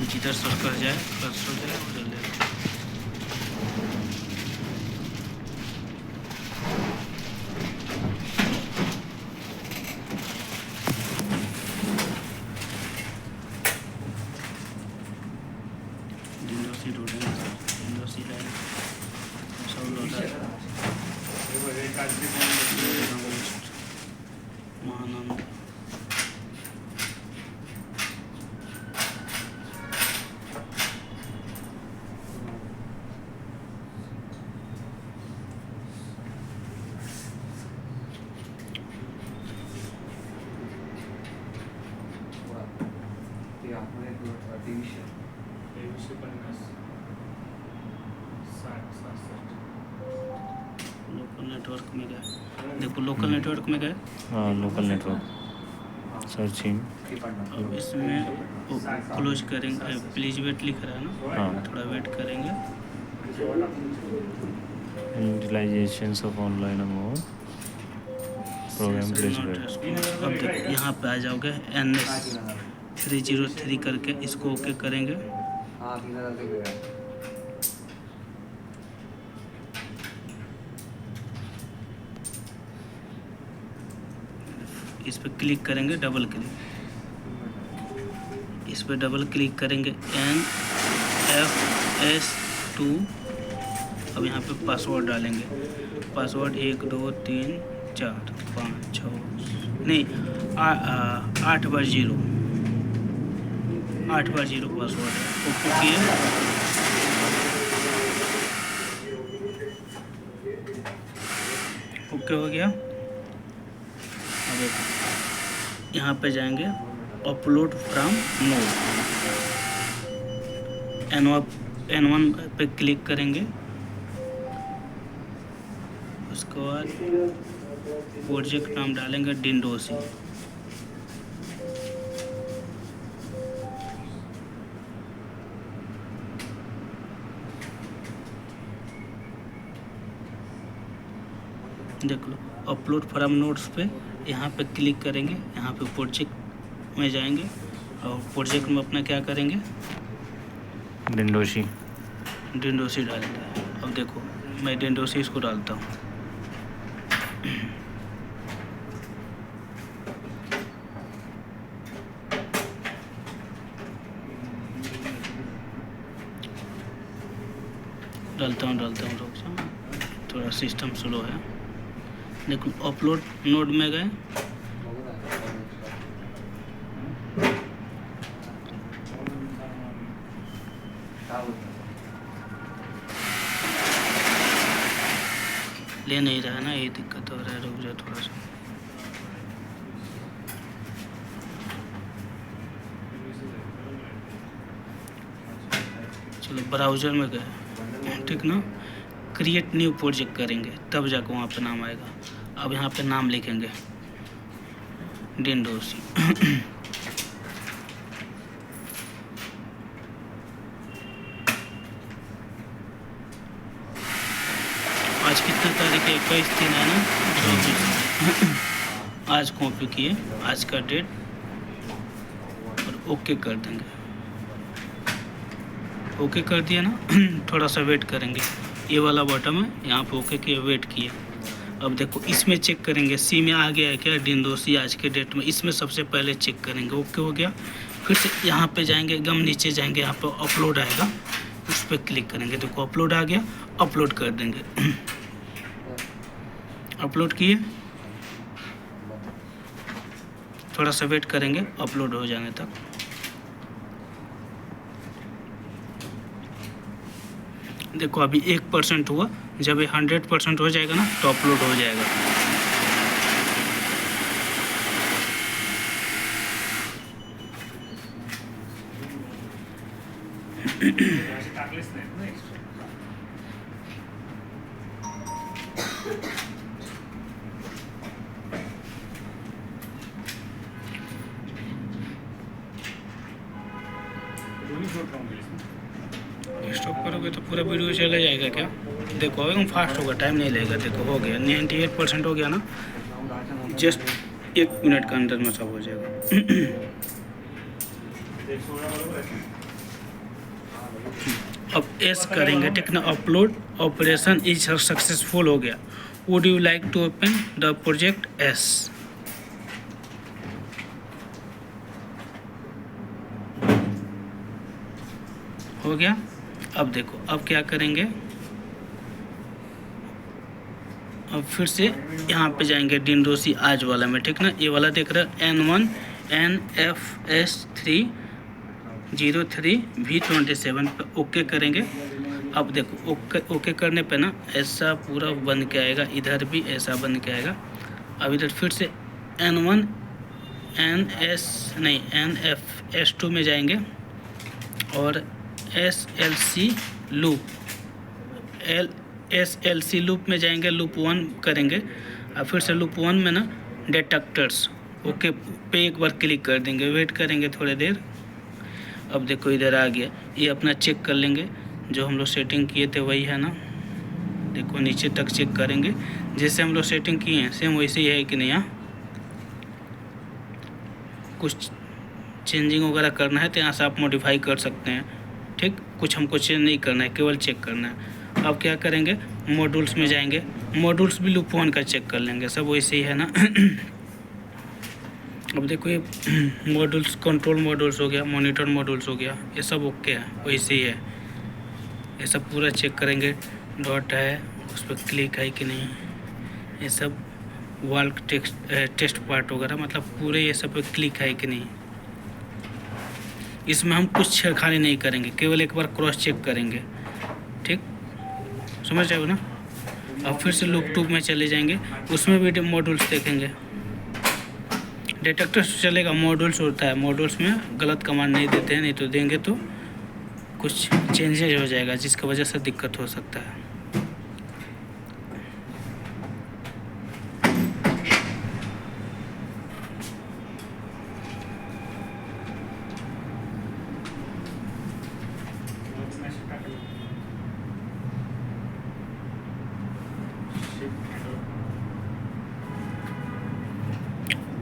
जिधर सर्कल जाए कर्सर जाए उधर ले लो। डिंडोसी ढूंढेंगे सर, डिंडोसी लाइन सब लोटा महानंद। लोकल नेटवर्क में गए, देखो लोकल नेटवर्क में गए। हाँ लोकल नेटवर्क सर्चिंग। अब इसमें क्लोज करेंगे, प्लीज वेट लिख रहा है ना। हाँ थोड़ा वेट करेंगे। यूटिलाइजेशन ऑफ ऑनलाइन अमोर प्रोग्राम प्लीज वेट। अब देखो यहाँ पे आ जाओगे NS 303 करके, इसको ओके करेंगे। इस पर क्लिक करेंगे, डबल क्लिक, इस पर डबल क्लिक करेंगे NFS2। अब यहाँ पे पासवर्ड डालेंगे, पासवर्ड 1 2 3 4 5 6 नहीं 8 बार 0 पासवर्ड है। ओके किए, ओके हो गया। अब यहाँ पे जाएंगे अपलोड फ्रॉम नोड, N1 पे क्लिक करेंगे। उसके बाद प्रोजेक्ट नाम डालेंगे डिंडोसी। देख लो अपलोड फ्रॉम नोड्स पे यहाँ पे क्लिक करेंगे, यहाँ पे प्रोजेक्ट में जाएंगे और प्रोजेक्ट में अपना क्या करेंगे, डिंडोसी डालेंगे। अब देखो मैं डिंडोसी इसको डालता हूँ। डालता हूँ रुक जाओ, थोड़ा सिस्टम स्लो है। देखो अपलोड नोड में गए, ले नहीं रहा है ना, ये दिक्कत हो रहा है। रुक जाओ थोड़ा सा, चलो ब्राउज़र में गए, ठीक ना। क्रिएट न्यू प्रोजेक्ट करेंगे तब जाकर वहाँ पे नाम आएगा। अब यहाँ पे नाम लिखेंगे डिंडोसी। आज कितना तारीख है, 21/3 है ना, 24। आज कॉपी किए, आज का डेट, और ओके कर देंगे। ओके कर दिया ना। थोड़ा सा वेट करेंगे, ये वाला बटन है यहाँ पे ओके किए, वेट किए। अब देखो इसमें चेक करेंगे सी में आ गया है क्या डिंडोसी आज के डेट में, इसमें सबसे पहले चेक करेंगे। ओके हो गया, फिर से यहाँ पे जाएंगे, एकदम नीचे जाएंगे, यहाँ पे अपलोड आएगा, उस पर क्लिक करेंगे। देखो अपलोड आ गया, अपलोड कर देंगे। अपलोड किए, थोड़ा सा वेट करेंगे अपलोड हो जाने तक। देखो अभी 1% हुआ, जब ये 100% हो जाएगा ना तो अपलोड हो जाएगा। स्टॉप करोगे तो पूरा वीडियो चला जाएगा क्या? देखो एकदम फास्ट होगा, टाइम नहीं लगेगा। देखो हो गया 98% हो गया ना, जस्ट 1 मिनट के अंदर में सब हो जाएगा। अब एस करेंगे, ठीक ना। अपलोड ऑपरेशन इज सक्सेसफुल हो गया। Would you like to open the projects. हो गया। अब देखो, अब क्या करेंगे, अब फिर से यहाँ पे जाएंगे डिंडोसी आज वाला में, ठीक ना। ये वाला देख रहे हैं N1 NFS303V27 पे ओके करेंगे। अब देखो ओके करने पे ना ऐसा पूरा बन के आएगा, इधर भी ऐसा बन के आएगा। अब इधर फिर से NFS2 में जाएंगे और SLC लूप में जाएंगे, लूप 1 करेंगे। और फिर से लूप 1 में ना डिटेक्टर्स ओके पे एक बार क्लिक कर देंगे, वेट करेंगे थोड़ी देर। अब देखो इधर आ गया, ये अपना चेक कर लेंगे, जो हम लोग सेटिंग किए थे वही है ना। देखो नीचे तक चेक करेंगे, जैसे हम लोग सेटिंग किए हैं सेम वैसे ही है कि नहीं। यहाँ कुछ चेंजिंग वगैरह करना है तो यहाँ से आप मॉडिफाई कर सकते हैं, ठीक। कुछ हमको चेंज नहीं करना है, केवल चेक करना है। अब क्या करेंगे, मॉड्यूल्स में जाएंगे, मॉड्यूल्स भी लूप 1 का चेक कर लेंगे, सब वैसे ही है ना। अब देखो ये मॉड्यूल्स, कंट्रोल मॉड्यूल्स हो गया, मॉनिटर मॉड्यूल्स हो गया, ये सब ओके है, वैसे ही है। ये सब पूरा चेक करेंगे, डॉट है उस पर क्लिक है कि नहीं, ये सब वाल्क टेस्ट पार्ट वगैरह, मतलब पूरे ये सब पे क्लिक है कि नहीं। इसमें हम कुछ छेड़खानी नहीं करेंगे, केवल एक बार क्रॉस चेक करेंगे, ठीक, समझ जाओगे ना। अब फिर से लूप 2 में चले जाएंगे, उसमें भी मॉड्यूल्स देखेंगे। डिटेक्टर चलेगा, मॉड्यूल्स होता है, मॉड्यूल्स में गलत कमांड नहीं देते हैं, नहीं तो देंगे तो कुछ चेंजेज हो जाएगा, जिसकी वजह से दिक्कत हो सकता है।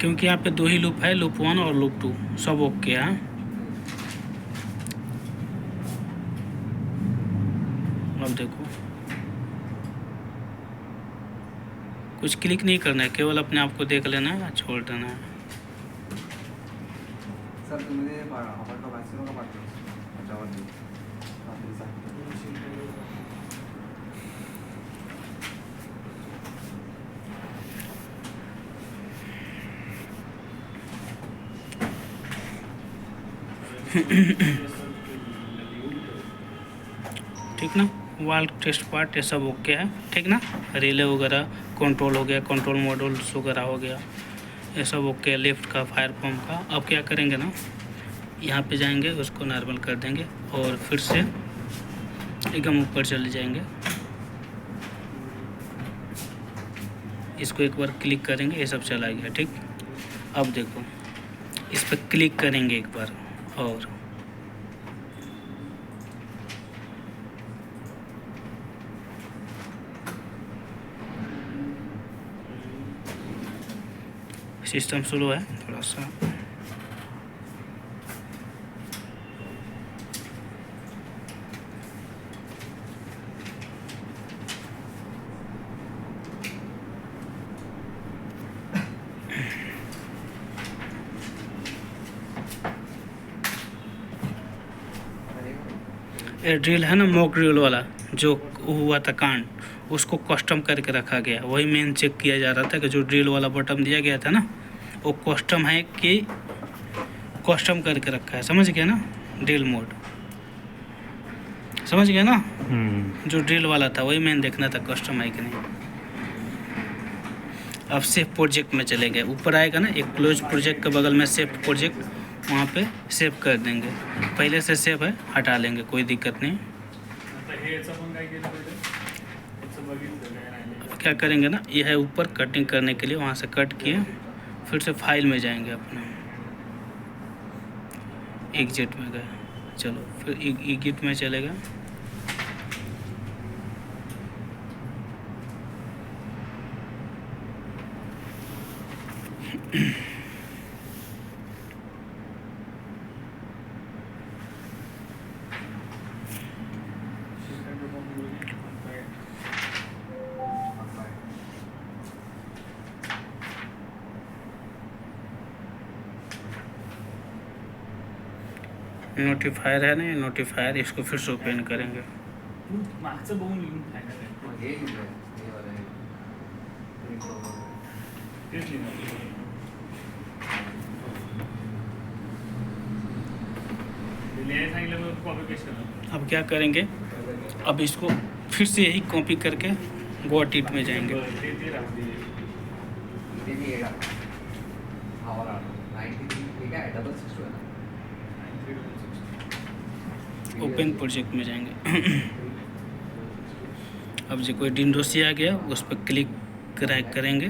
क्योंकि यहाँ पे 2 ही लूप है, लूप 1 और लूप 2, सब ओके है। अब देखो कुछ क्लिक नहीं करना है, केवल अपने आप को देख लेना है, छोड़ देना है। सर तुम्ही ते आपण का मॅक्सिमम का पाठवतो त्याच्यावरती रात्रीचा ठीक ना। वाल्क टेस्ट पार्ट ये सब ओके है, ठीक ना। रिले वगैरह कंट्रोल हो गया, कंट्रोल मॉड्यूल्स वगैरह हो गया, ये सब ओके है। लिफ्ट का, फायर पंप का। अब क्या करेंगे ना, यहाँ पे जाएंगे, उसको नॉर्मल कर देंगे और फिर से एकदम ऊपर चले जाएंगे, इसको एक बार क्लिक करेंगे, ये सब चला गया, ठीक। अब देखो इस पर क्लिक करेंगे एक बार और सिस्टम स्लो है थोड़ा सा। ये ड्रिल है ना, मॉक ड्रिल वाला जो हुआ था कांड, उसको कस्टम करके रखा गया। वही मेन चेक किया जा रहा था कि जो ड्रिल वाला बटन दिया गया था ना, वो कस्टम है कि कस्टम करके रखा है, समझ गया ना। ड्रिल मोड समझ गया ना। जो ड्रिल वाला था वही मेन देखना था, कस्टम है कि नहीं। अब सेव प्रोजेक्ट में चले गए, ऊपर आएगा ना एक क्लोज प्रोजेक्ट के बगल में सेव प्रोजेक्ट, वहाँ पे सेव कर देंगे। पहले से सेव है, हटा लेंगे, कोई दिक्कत नहीं। अब क्या करेंगे ना, यह है ऊपर कटिंग करने के लिए, वहाँ से कट किए, फिर से फाइल में जाएंगे अपना, एग्जिट में गए, चलो फिर एग्जिट में चलेगा। नोटिफायर है ना, ये नोटिफायर, इसको फिर से ओपन करेंगे। मागचं बघून लिहून फायदा काय? मग हे लिहिलंय, हे वालं हे. Print over. तेच लिहिणार. ते लिहायला सांगितलं मग कॉपी पेस्ट करणार. अब क्या करेंगे, अब इसको फिर से यही कॉपी करके गॉट इट में जाएंगे। ते राहू दे. इथे मी हे टाकलं. हा वाला. 93 हे काय डबल 62 आहे ना. ओपन प्रोजेक्ट में जाएंगे। अब जो कोई विंडोज आ गया उस पर क्लिक करेंगे,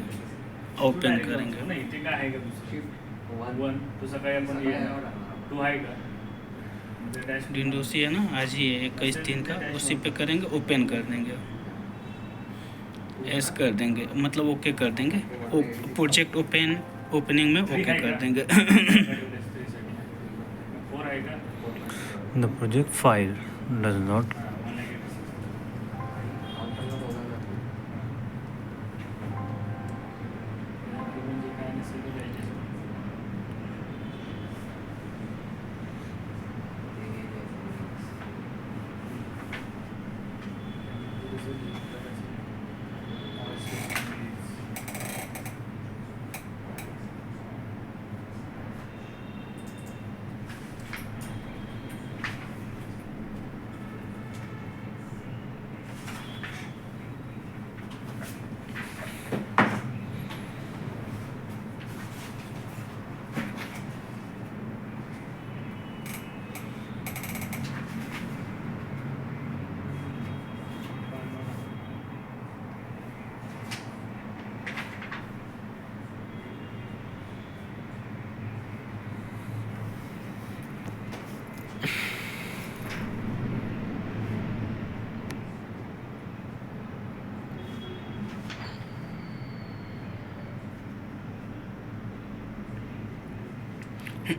ओपन करेंगे। नाही ते काय आहे का दुसरं? Shift 1. वन तो सकाळी आपण सकाळी यावं लागणार. तो आहे का? म्हणजे डॅश विंडोज है ना, आज ही है 21/3 का, उसी पे करेंगे, ओपन कर देंगे, एस कर देंगे, मतलब ओके कर देंगे। प्रोजेक्ट ओपनिंग में ओके कर देंगे। फोर आहे का? The project file does not Counter ला बघायला लागतं. म्हणजे काय नसेल ते द्यायचे.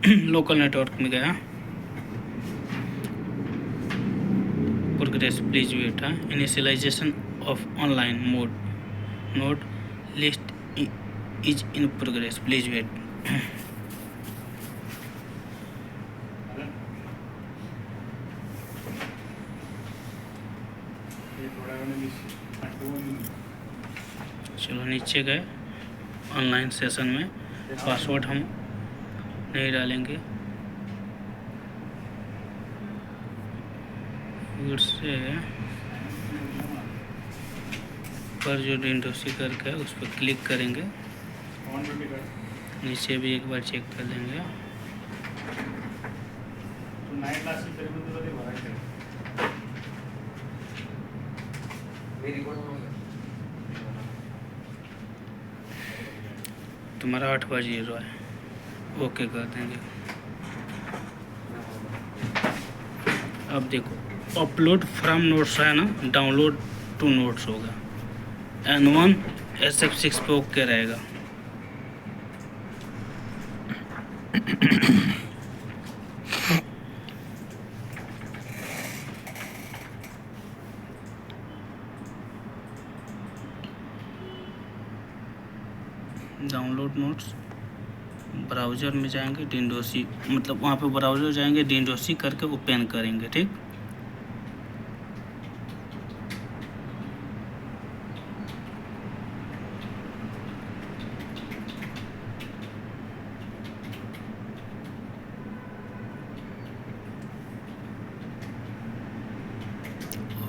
लोकल नेटवर्क में गया, प्रोग्रेस प्लीज वेट है, initialisation of online mode node list is in progress please wait. ते थोड्या वेळाने आठवून चलो नीचे गए, ऑनलाइन सेशन में पासवर्ड हम नहीं डालेंगे, फिर से पर जो विंडोज करके है उस पर क्लिक करेंगे, ऑन ड्यूटी कर. नीचे भी एक बार चेक कर लेंगे। तू नाईटला असेल तरी पण तुला ते भरायचं आहे. मी रिकॉर्ड बनवलं. तुम्हारा 8 बजे रहा है, ओके कर देंगे। अब देखो अपलोड फ्रॉम नोट्स है ना, डाउनलोड टू नोट्स होगा, N1 SF6 पे ओके रहेगा। डाउनलोड नोट्स, ब्राउज़र में जाएंगे, डिंडोसी मतलब वहाँ पे ब्राउज़र जाएंगे, डिंडोसी करके ओपन करेंगे, ठीक।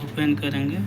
ओपन करेंगे,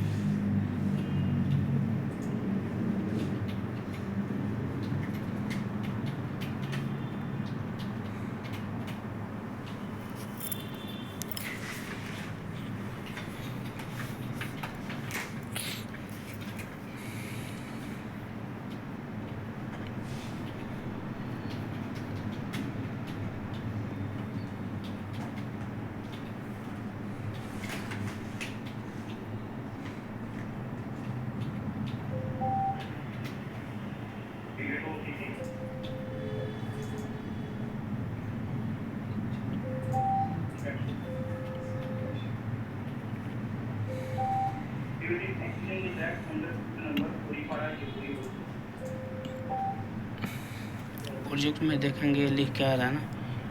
प्रोजेक्ट में देखेंगे लिख के आ रहा है ना,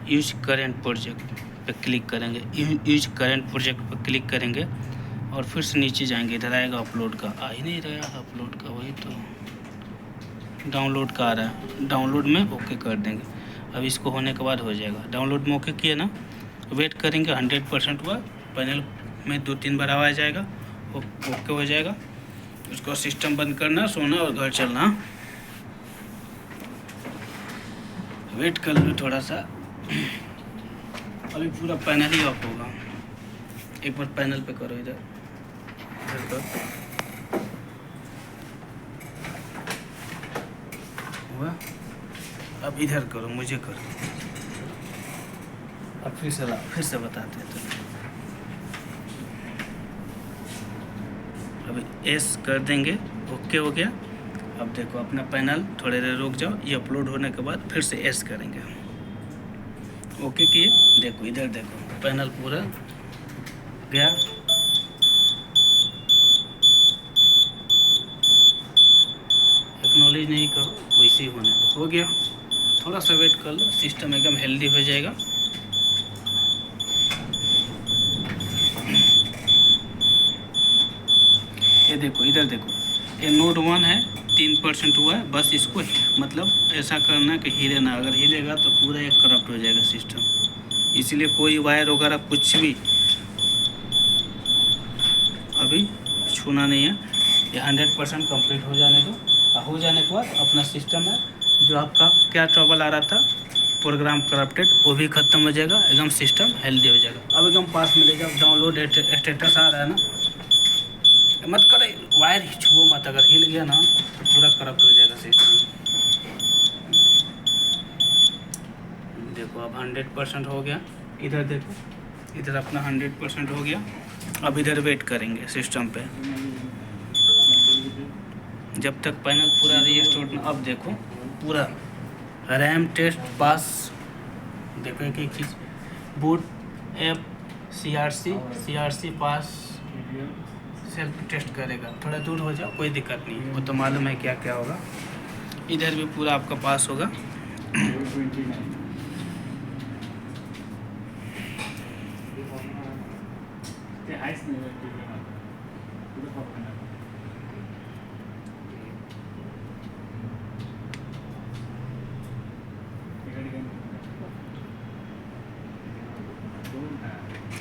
यूज करेंट प्रोजेक्ट, पे क्लिक करेंगे, यूज करंट प्रोजेक्ट पे क्लिक करेंगे और फिर से नीचे जाएंगे, इधर आएगा अपलोड का, आ ही नहीं रहा अपलोड का, वही तो डाउनलोड का आ रहा है, डाउनलोड में ओके कर देंगे। अब इसको होने के बाद हो जाएगा, डाउनलोड में ओके किए ना, वेट करेंगे 100% हुआ, पैनल में 2-3 बार आवाज जाएगा, ओके हो जाएगा। उसको सिस्टम बंद करना, सोना और घर चलना। वेट कर लो थोड़ा सा, अभी पूरा पैनल ही ऑफ होगा। एक बार पैनल पे करो, इधर करो, हुआ। अब इधर करो, मुझे करो, अब फिर से बताते हैं। तो अभी एस कर देंगे, ओके हो गया। अब देखो अपना पैनल, थोड़ी देर रुक जाओ, ये अपलोड होने के बाद फिर से एस करेंगे, ओके किए। देखो इधर देखो पैनल पूरा गया। एक्नॉलेज नहीं करो, वैसे ही होने दो, हो गया। थोड़ा सा वेट कर लो, सिस्टम एकदम हेल्दी हो जाएगा। ये देखो इधर देखो, ये नोड 1 है, 3% हुआ है। बस इसको मतलब ऐसा करना कि हिले ना, अगर हिलेगा तो पूरा एक करप्ट हो जाएगा सिस्टम। इसलिए कोई वायर वगैरह कुछ भी अभी छूना नहीं है। ये 100% कंप्लीट हो जाने दो। हो जाने के बाद अपना सिस्टम है, जो आपका क्या ट्रबल आ रहा था, प्रोग्राम करप्टेड, वो भी ख़त्म हो जाएगा, एकदम सिस्टम हेल्दी हो जाएगा। अब एकदम पास में ले जाओ, डाउनलोड स्टेटस आ रहा है ना, मत करे, वायर ही छुओ मत, अगर हिल गया ना तो पूरा करप्ट हो जाएगा सिस्टम। देखो अब 100% हो गया, इधर देखो, इधर अपना 100% हो गया। अब इधर वेट करेंगे सिस्टम पे, जब तक पैनल पूरा रीस्टोर ना। अब देखो पूरा रैम टेस्ट पास, देखो एक एक चीज़, बूट ऐप, CRC पास, सेल्फ टेस्ट करेगा। थोड़ा दूर हो जाओ, कोई दिक्कत नहीं, वो तो मालूम है क्या क्या होगा। इधर भी पूरा आपका पास होगा।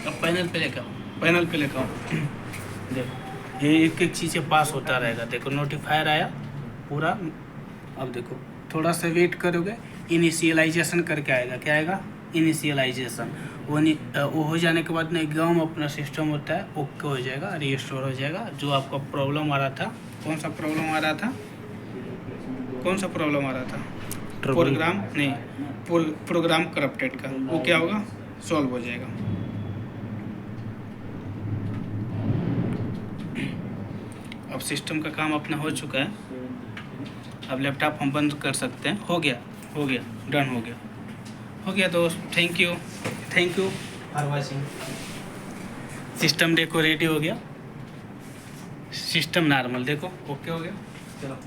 अब पैनल पे लेकर आओ, पैनल पे लेकर आओ। देखो ये एक एक चीज़ें पास होता रहेगा। देखो नोटिफायर आया पूरा। अब देखो थोड़ा सा वेट करोगे, इनिशियलाइजेशन करके आएगा। क्या आएगा? इनिशियलाइजेशन। वो हो जाने के बाद ना एकदम अपना सिस्टम होता है, ओके हो जाएगा, रीस्टोर हो जाएगा। जो आपका प्रॉब्लम आ रहा था, कौन सा प्रॉब्लम आ रहा था, कौन सा प्रॉब्लम आ रहा था? प्रोग्राम नहीं, प्रोग्राम करप्टेड का, वो क्या होगा? सॉल्व हो जाएगा। अब सिस्टम का काम अपना हो चुका है। अब लैपटॉप हम बंद कर सकते हैं। हो गया, हो गया, डन हो गया, हो गया दोस्त। Thank you for watching. System देखो रेडी हो गया, सिस्टम नॉर्मल देखो, ओके हो गया। चलो।